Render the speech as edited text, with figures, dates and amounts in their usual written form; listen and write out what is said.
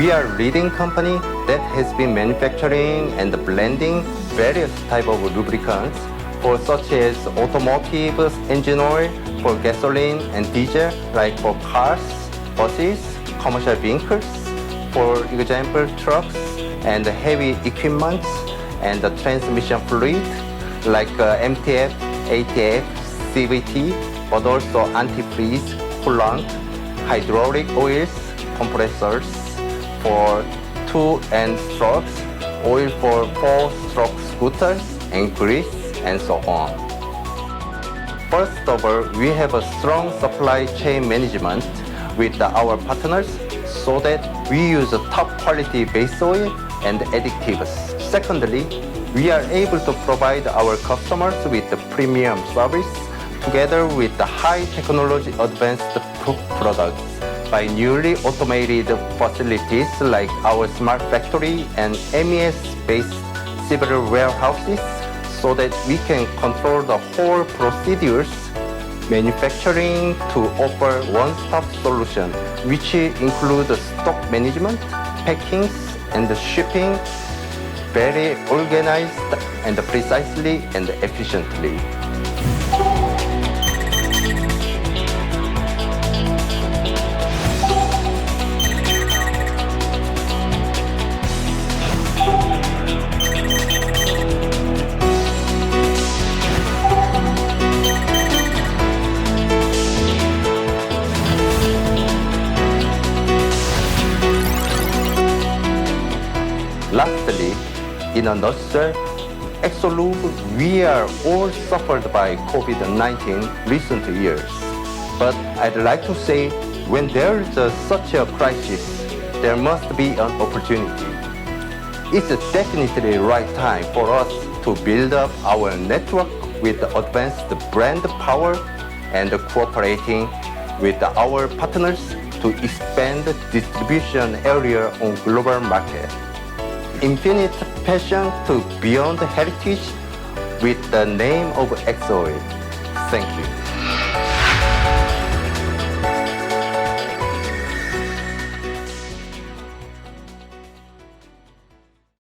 We are a leading company that has been manufacturing and blending various types of lubricants for such as automotive engine oil, for gasoline and diesel, like for cars, buses, commercial vehicles, for example trucks and heavy equipment, and the transmission fluid like MTF, ATF, CVT, but also antifreeze, coolant, hydraulic oils, compressors for 2 strokes, oil for 4-stroke scooters, and grease, and so on. First of all, we have a strong supply chain management with our partners so that we use a top quality base oil and additives. Secondly, we are able to provide our customers with the premium service together with the high technology advanced products by newly automated facilities like our smart factory and MES-based civil warehouses so that we can control the whole procedures manufacturing to offer one-stop solution, which include stock management, packings, and shipping very organized and precisely and efficiently. Lastly, in a nutshell, Exolube, we are all suffered by COVID-19 recent years. But I'd like to say, when there is such a crisis, there must be an opportunity. It's definitely the right time for us to build up our network with advanced brand power and cooperating with our partners to expand distribution area on global market. Infinite passion to beyond heritage with the name of Exo. Thank you.